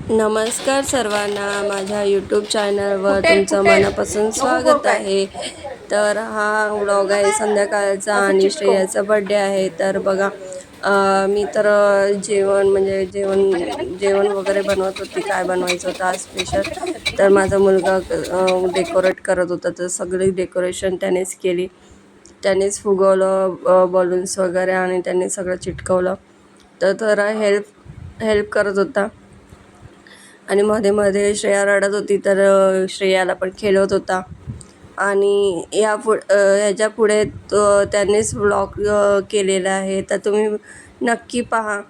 नमस्कार सर्वांना, माझ्या यूट्यूब चॅनलवर तुमचं मनापासून स्वागत आहे. तर हा व्लॉग आहे संध्याकाळचा आणि श्रेयाचा बड्डे आहे. तर बघा, मी तर जेवण वगैरे बनवत होती. काय बनवायचं होतं आज स्पेशल, तर माझा मुलगा डेकोरेट करत होता. तर सगळी डेकोरेशन त्यानेच केली, त्यानेच फुगवलं बलून्स वगैरे आणि त्याने सगळं चिटकवलं. तर जरा हेल्प करत होता. आणि मध्ये मध्ये श्रेया रडत होती, तर श्रेयाला पण खेळवत होता. आणि ह्याच्या पुढे त्यांनीच व्लॉग केलेला आहे, तर तुम्ही नक्की पहा.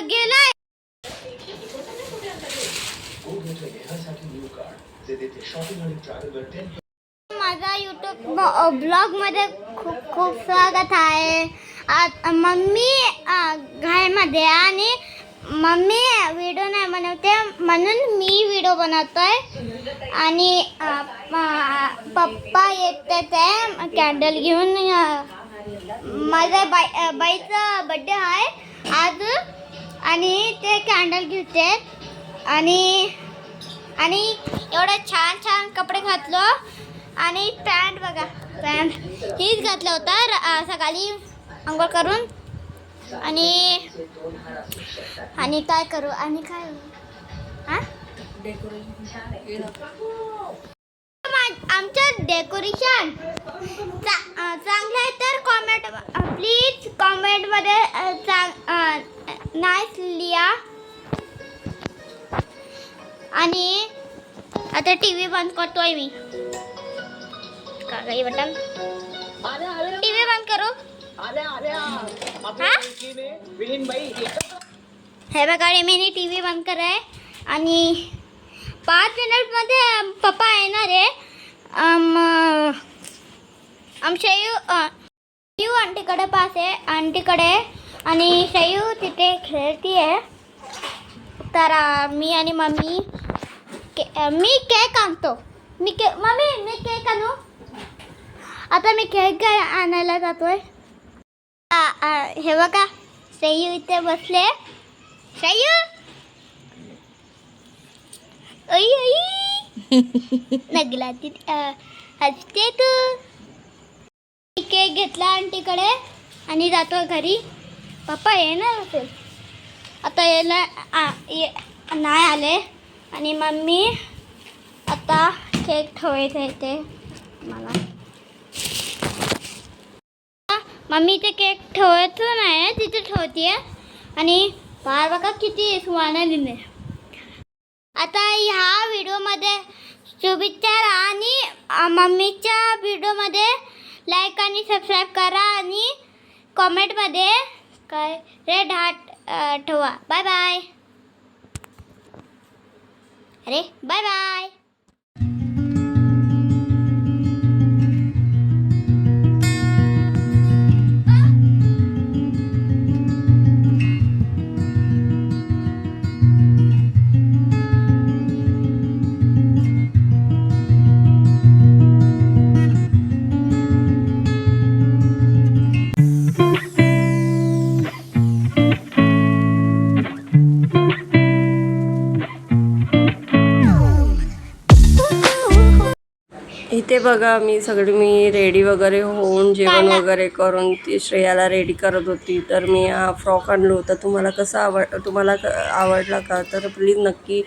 गेलाय माझा यूट्यूब ब्लॉग मध्ये खूप खूप स्वागत आहे. मम्मी घरामध्ये आणि मम्मी व्हिडिओ नाही बनवते म्हणून मी व्हिडिओ बनवतोय. आणि पप्पा येते ते कॅन्डल घेऊन. माझ्या बाईचा बड्डे आहे आज आणि ते कॅन्डल घेते. आणि आणि एवढे छान छान कपडे घातलो. आणि पॅन्ट बघा, पॅन्ट हीच घातलं होतं सकाळी अंघोळ करून. आणि काय करू आणि काय आमचं डेकोरेशन चांगलं आहे तर प्लीज कॉमेंटमध्ये नाईस लिहा. आणि आता टीव्ही बंद करतोय मी. काही बटन टीव्ही बंद करू. हे बघा, मी टीव्ही बंद कराय. आणि 5 मिनिटमध्ये पप्पा येणार आहे. शयू आंटीकडे पास आहे, आंटीकडे. आणि शयू तिथे खेळती आहे. तर मी आणि मम्मी मी केक आणतो. मम्मी मी केक आणू. आता मी केक आणायला जातोय. हे बघा, शयू इथे बसले. शयू नगला हसते तू. केक घेतला आंटीकडे आणि जातो घरी. पप्पा येणार असेल, आता यायला नाही आले. आणि मम्मी आता केक ठेवायचं येते मला. मम्मी ते केक ठेवायचं नाही, तिथे ठेवते. आणि बाहेर बघा किती सुवाना दिले. आता ह्या व्हिडिओमध्ये शुभेच्छा. आणि मम्मीच्या व्हिडिओमध्ये लाईक आणि सबस्क्राईब करा. आणि कॉमेंटमध्ये काय रेड हार्ट ठेवा. Bye bye. अरे बाय बाय. इथे बघा, मी रेडी वगैरे होऊन जेवण वगैरे करून ती श्रेयाला रेडी करत होती. तर मी हा फ्रॉक आणलो होता. तुम्हाला आवडला का, तर प्लीज नक्की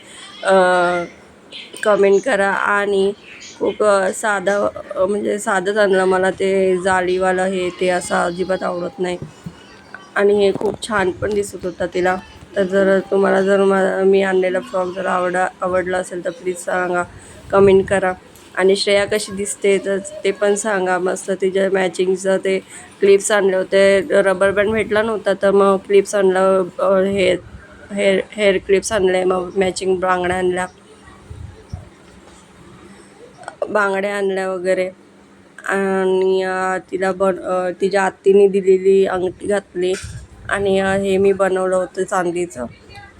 कमेंट करा. आणि खूप साधंच आणलं. मला ते जाळीवालं ते असं अजिबात आवडत नाही. आणि हे खूप छान पण दिसत होता तिला. तर तुम्हाला मी आणलेला फ्रॉक जर आवडला असेल तर प्लीज सांगा, कमेंट करा. आणि श्रेया कशी दिसते तर ते पण सांगा. मस्त तिच्या मॅचिंगचं ते क्लिप्स आणले होते. रबर बँड भेटला नव्हता, तर मग क्लिप्स आणलं. हेअर क्लिप्स आणले. मग मॅचिंग बांगड्या आणल्या वगैरे. आणि तिच्या आत्तीने दिलेली अंगठी घातली. आणि हे मी बनवलं होतं चांदीचं,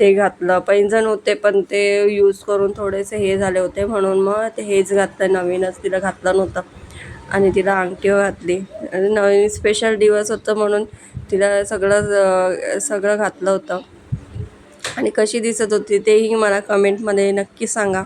ते घातलं. पैंजण होते पण ते यूज करून थोडेसे हे झाले होते, म्हणून मग ते हेच घातलं, नवीनच तिला घातलं नव्हतं. आणि तिला अंगठी घातली. आणि नवीन स्पेशल दिवस होतं म्हणून तिला सगळं घातलं होतं. आणि कशी दिसत होती तेही मला कमेंटमध्ये नक्की सांगा.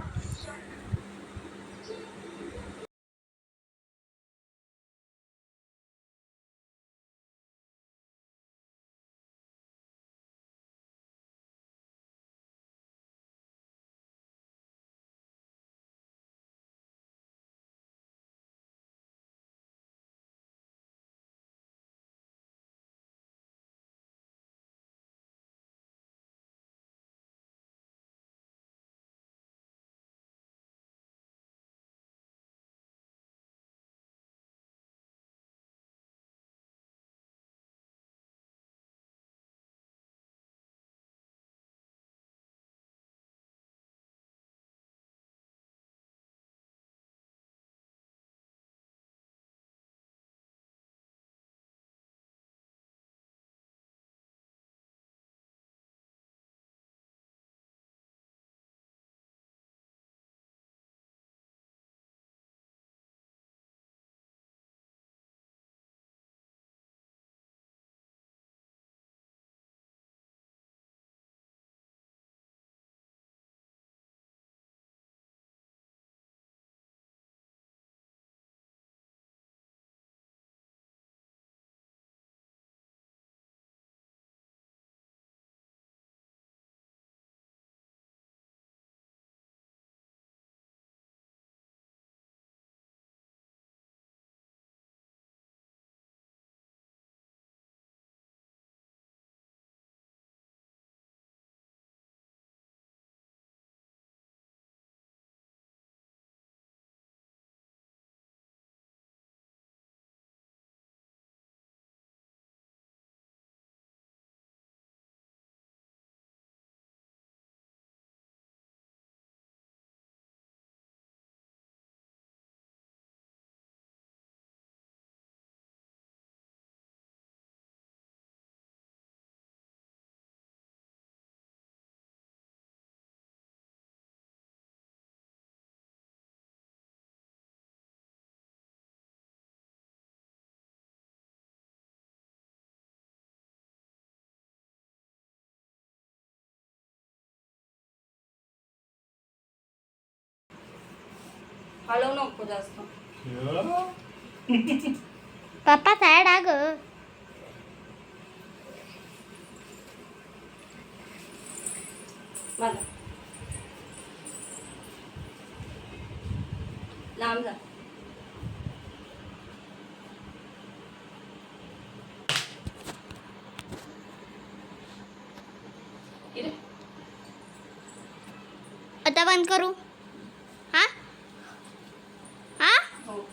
हलवू नको जास्त. पप्पा साईड आ ग. मला लांब जा. आता बंद करू. हा हा हो.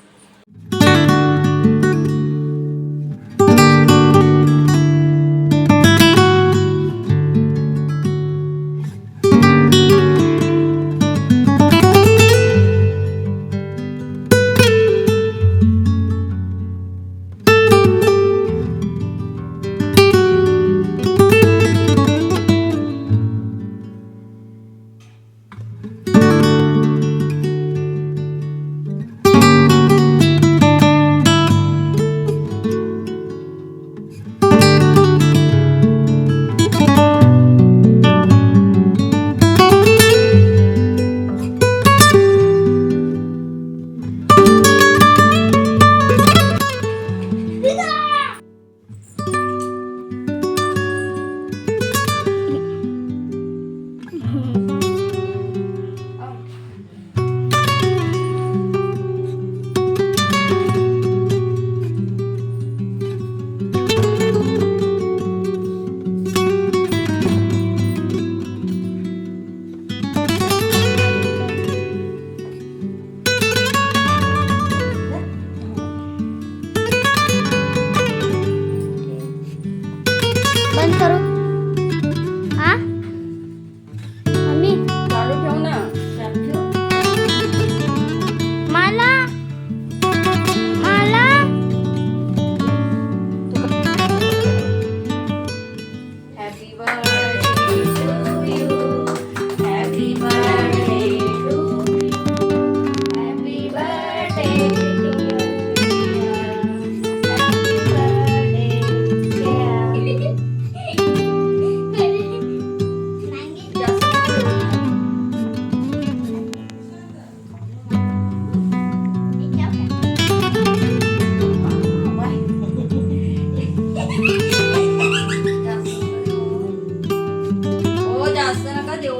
हो जास्त नका देऊ.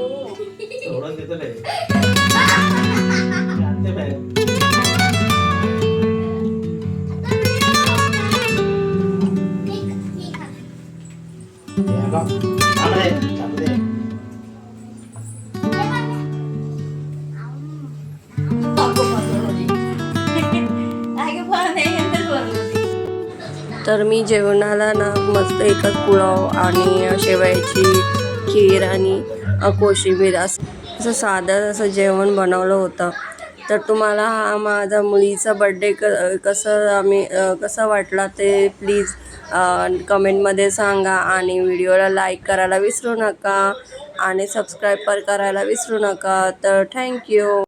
एवढं देतो रे. आणते बाहेर. हे बघ. चांगलं आहे, चांगलं आहे. तर मी जेवणाला ना मस्त एकच पुलाव आणि शेवयाची खीर आणि कोशिंबीर असं साधं असं जेवण बनवलं होतं. तर तुम्हाला हा माझा मुलीचा बड्डे कसा वाटला ते प्लीज कमेंटमध्ये सांगा आणि व्हिडिओला लाईक करायला विसरू नका आणि सबस्क्राईब करायला विसरू नका. तर थँक्यू.